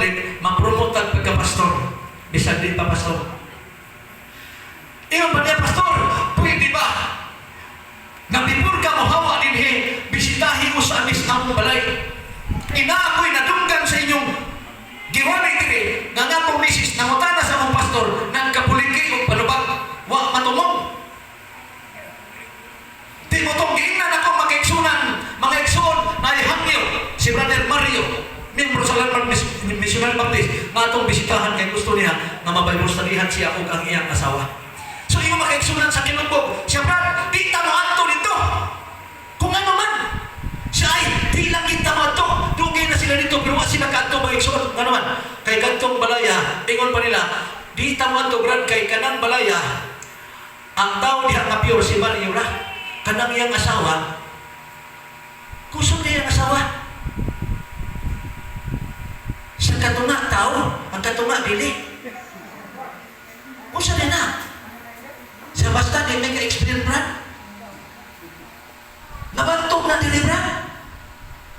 gid ma-promote ang pagka-pastor. Bisag di pa pastor. Ingon pa niya, pastor, pwede ba? Na before ka mohawa dinhi, bisitahin mo sa amis namong balay. Ina ako'y nadunggan sa inyong giwanay diri nga nga pong misis nangutana sa mong pastor nang kapuliki o panubag wa matumong. Di mo tong giingnan ako mga igsoon na ihangyo si Brother Mario membro sa Landmark Missionary Baptist nga atong bisitahan kay gusto niya na mabaybustalihan siya o ang iyang asawa. So yung mga igsunan sa Kinumbog, siya brad, di ta mo ato dito. Kung ano man, siya ay di lang kita mo ato. Dugay na sila dito, pero wala sila kanto mga igsunan. Ano man, kay kantong balaya, ingon pa nila, di ta mo ato brad kay kanang balaya. Ang tao diha nga pure si Mario ra. Kanang iyang asawa, kusog na iyang asawa. Sa katunga tao, ang katunga dili. Kusa din na. Sa basta di may ka-experience brad. Nabantog na dili brad.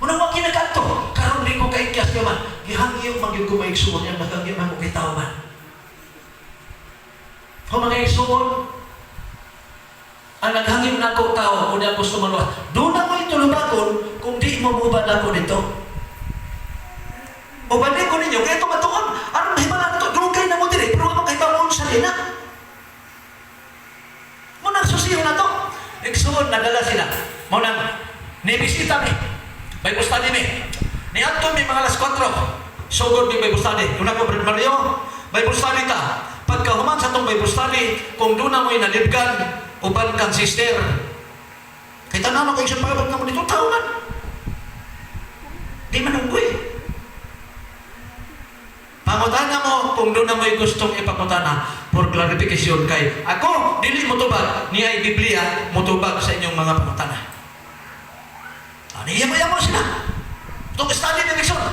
Muna mo kinakanto. Karoon di ko kaikyas ka man. Gihangyo magyug ko maigsuon yan. Nakagyo man mo kitaw man. O mga igsuon, ang naghangin na ko tao, kung di ako sumaluwas, doon ako itulubagon kung di mo mubad ako dito. O balik ko ninyo, kaya tumatuon, anong nahimalan ito? Doon kayo na mo din, pero ako kayo bawang sa lina. Munang susiyo na ito. Igsuon, nadala sila. Munang, nibisita mi. Bible study mi. Niadto mi mga alas 4. Sugod mi Bible study. Doon ako, Brad Mario, Bible study ta. Pagkahuman sa itong Bible study, kung doon na mo'y nalibgan, uban kang sister. Kaya tanong ko yung siya pagkabag naman dito, tao man. Di man unggoy. Pangutana mo kung doon na mo'y gustong ipakutana for clarification kay ako, dili motubag, niya ay Biblia, motubag sa inyong mga pangutana. Niyama-yama sila. Itong study ng Lison.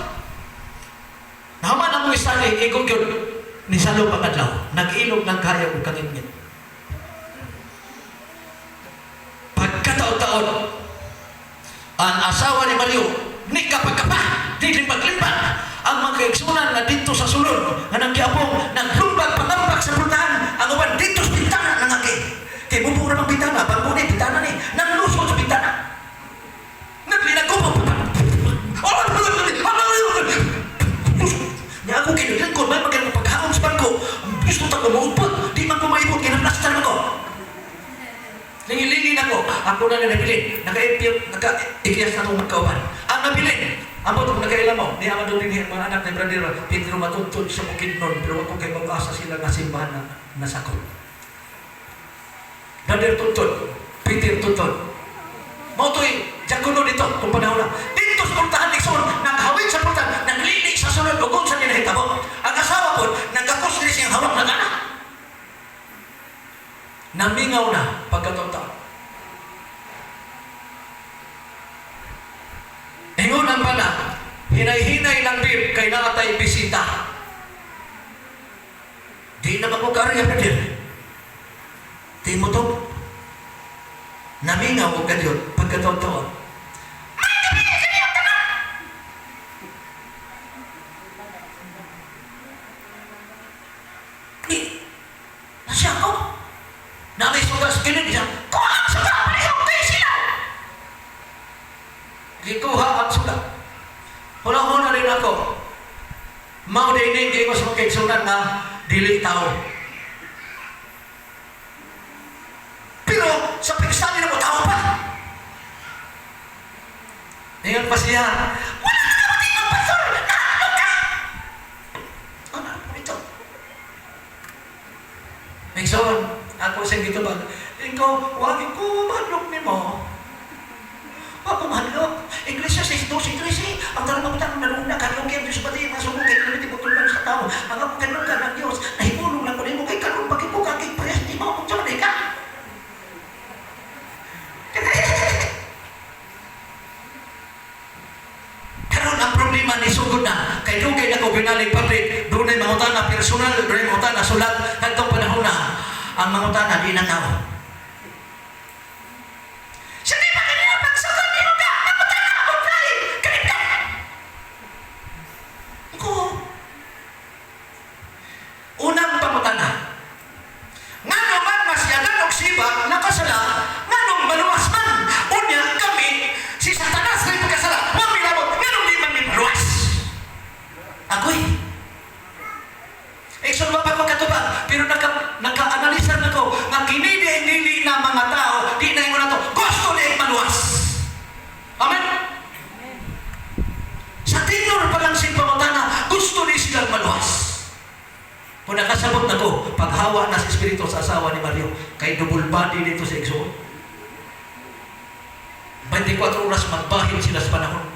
Naman ang mga study, ikong yun, ni Salo Pangadlaw, nag-ilog ng kaya o kaningin. Pagkataon-taon, ang asawa ni Mario, ni kapag-kapa, di limpag-limpag, ang mga kaigsunan na dito sa sulod, na nagyapong, naglumbag, pangambak sa pultahan, ang uban dito sa bintana ng aki. Kaya bubura ng bintana, bago ni bintana ni, nanglusot sa bintana. Naglinagkupo, niya ako kailangan ko, may magandang paghaon sa bangko. Gusto ta ko maupot, di man ko maipot, kinaplastan ako. Lingi-lingi na ko, ako na nabilin, naka-ikiyas na itong magkauban. Ang nabilin, ang botong nagkailan mo, di naman doon din mga anak ni Brother Pedro matuntun sa bukid nun, pero ako kay mag-asa sila na simbahan na nasako. Brother tuntun, Peter tuntun. Mautoy, diyan ko dito, kung panahon na. Dito sa pultahan ni Son, naghawin sa pultahan, naglili sa sunod, ugong sa ninahitabo. Ang asawa ko, nagkakos din siyang hawak ng anak. Namingaw na pagkataon. Ingon ang bala, hinay-hinay lang din kay nakatay bisita. Di na magkukarya na din. Di mo to. Namingaw ko ganyan pagkataon. May gabi na ganyan ang tanong! Nasya ako. Namay sugas kilid niya. Kuha ang suga! Parehong kayo sila! Gikuha ang suga. Hula-hula rin ako. Maudinig ko sa mga kaigsunan na dili tao. Pero sa pagkastani na mo tao pa. Ngayon pa siya, wala ka naman din ang pastor! Naano ka! Ano po ito? Nagsoon, ako sa gito ba? Ikaw, huwag ko mahalok ni mo. Huwag ko mahalok. Iglesia 6:12-13, ang talang magutang naluna, kanong kaya Diyos pati, masubok kay kanong tibutol lang sa tao. Ang ako kanong ka ng Diyos, nahipulong lang ko rin mo kay kanong pag-ipuka kay Priyas, di mo akong tiyone ka. Karon ang problema ni sugod na, kay dugay na ko binalig pabrik, doon ay mangutana personal, doon ay mangutana sulat, nagtong panahon na, ang mangutana di na tao. Sabi pa kanina, pagsugod ni mo ka, mangutana, online, kanina. Ako, naawa na sa espiritu sa asawa ni Mario. Kay double body dito sa Igsoon. 24 oras magbahid sila sa panahon.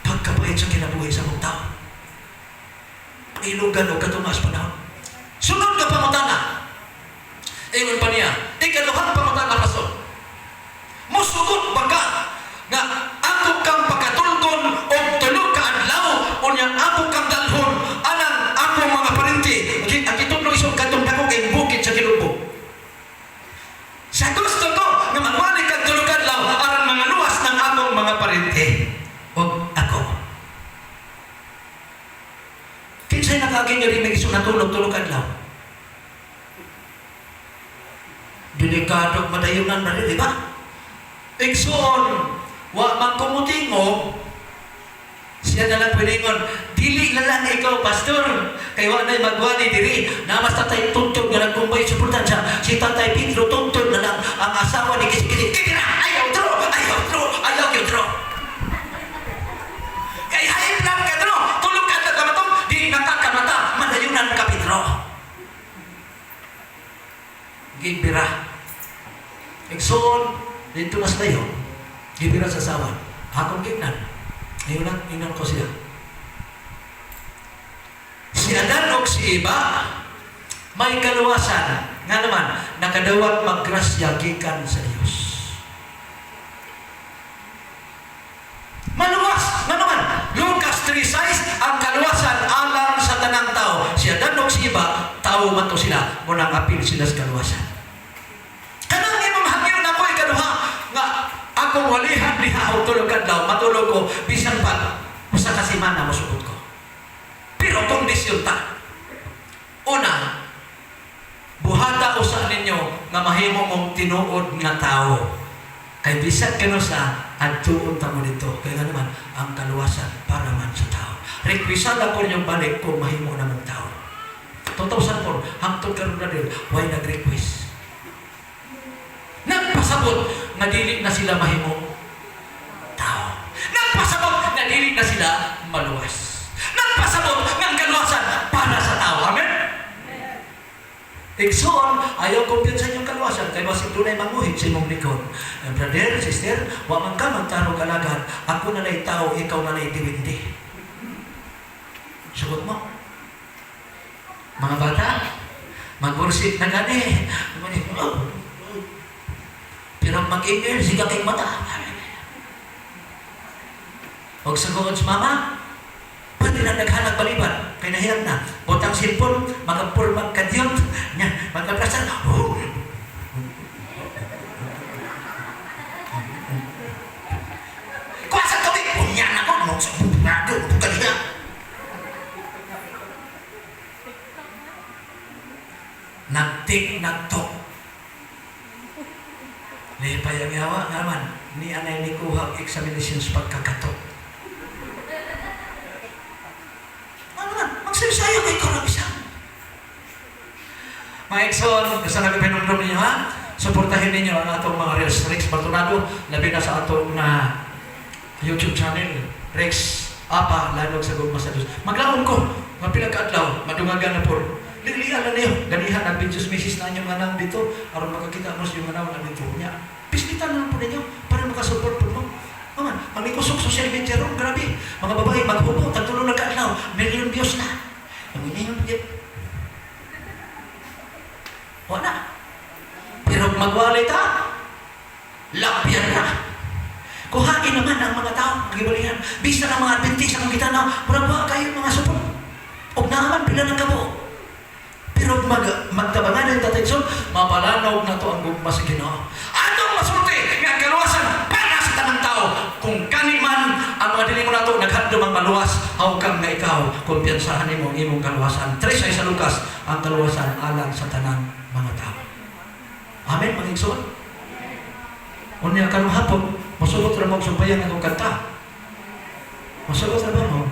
Pagkabait sa kinabuhi sa mga tao. Ilugan o katumas panahon. Sunod ka pamutana. Ingon pa niya, ikaduhang pamutana pastor. Musugot baka nga ako kang pagkatulgon o tulog ka adlaw o niyang ako kang dalhon anang ako mga parinti. Ang itutlo isong katong dako kay bukid sa Kilubo. Sa gusto ko nga magwali kang tulog adlaw aron mga luwas ng akong mga parinti. O ako. Kinsay nakaging nga rin may isong natulog-tulog adlaw. Delikado madayunan na rin, di ba? Igsoon, wa magkumutingo, siya na lang piningon, dili na lang ikaw, pastor, kay wa na'y magwali diri, na mas tatay tuntun nga nagkumbay suportansya, si tatay Pedro tuntun na lang ang asawa ni Kisikili, kaya ayaw dro. Kay high blood ka dro, tulog ka na kamatong, di nakakamata, madayunan ka Pedro. Gibira. Igsoon, dito na sa tayo, gibira sa asawa. Akong gignan. Inan ko siya. Si Adan o si Eva, may kaluwasan. Nga naman, nakadawat maggrasya gikan sa Diyos. Maluwas! Nga naman, Lucas 3:6, ang kaluwasan alang sa tanang tao. Si Adan o si Eva, tao man to sila, munang apil sila sa kaluwasan. Akong walihan diha o tulog adlaw, matulog ko, bisan pa, usa ka semana masugod ko. Pero kondisyon ta. Una, buhata usa ninyo nga mahimo mong tinuod nga tao. Kay bisan kano sa adtuon ta mo dito. Kaya naman, ang kaluwasan para man sa tao. Requisite ako ninyong balik kung mahimo na mong tao. 2004, hangtod karon na din, why nag-request? Nagpasabot nga dili na sila mahimong tao. Nagpasabot nga dili na sila maluwas. Nagpasabot nga ang kaluwasan para sa tao. Amen? Igsoon, ayaw kumpiyansa niyong kaluwasan kay basig tunay manguhit sa imong likod. Brother, sister, wa man ka magtarong kalagad. Ako na lay tao, ikaw na lay diwindi. Sugot mo. Mga bata, mag-worship na gani. Pero mag-email, siga kayong mata. Huwag sagot sa mama, pati na naghanag baliban, kaya nahiyag na. Botang silpon, magapurmag kadyot, magkaplasan, kuha sa tubig, punyan ako, mong sa bubado, kanina. Nagtik, nagtok. Lipay ang yawa naman, ni anay ni kuha examinations pagkakato. Ano man, magsayo-sayo kay Korabisa. Mga Exxon, basta nagpinumdum ninyo ha, suportahin ninyo ang atong mga Rex Baltonado, labi na sa atong na YouTube channel, Rex Apa, Lanog sa Gugma sa Diyos. Maglaon ko, mapilagkadlaw, madungagan na po. Liglihan na niyo, ganihan, nag-videos misis na inyong manang dito, aron makakita mo sa yung manang na dito niya. Pislitan na lang po ninyo, para makasupport po mo. Naman, ang ikusok social media ron, grabe. Mga babae, maghubo, tagtulong na kaalaw, million views na. Ang million views. Wala. Pero magwalay ta, lapyan na. Kuhain naman ang mga tao, magibalihan. Bisa ng mga adventis ang kita na, murag ba kayo mga support. Huwag na naman, pila ng kabo. Pero magtabangan ng tatigson, mapalanaw na to ang gugma sa Ginoo. Atong masulti nga kaluwasan para sa tanang tao. Kung kaniman ang mga dili mo na to naghandom ang maluwas, hawkang nga ikaw, kumpiyansahan mo ang imong kaluwasan. 3 sa Lucas, ang kaluwasan alang sa tanang mga tao. Amen, mga igsoon. Unya kanong hapon, masugot ra mo subayan akong kanta. Masugot ra ba mo?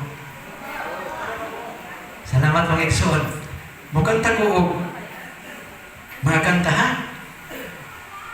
Salamat mga igsoon. Mukanta ko og mga kanta ha?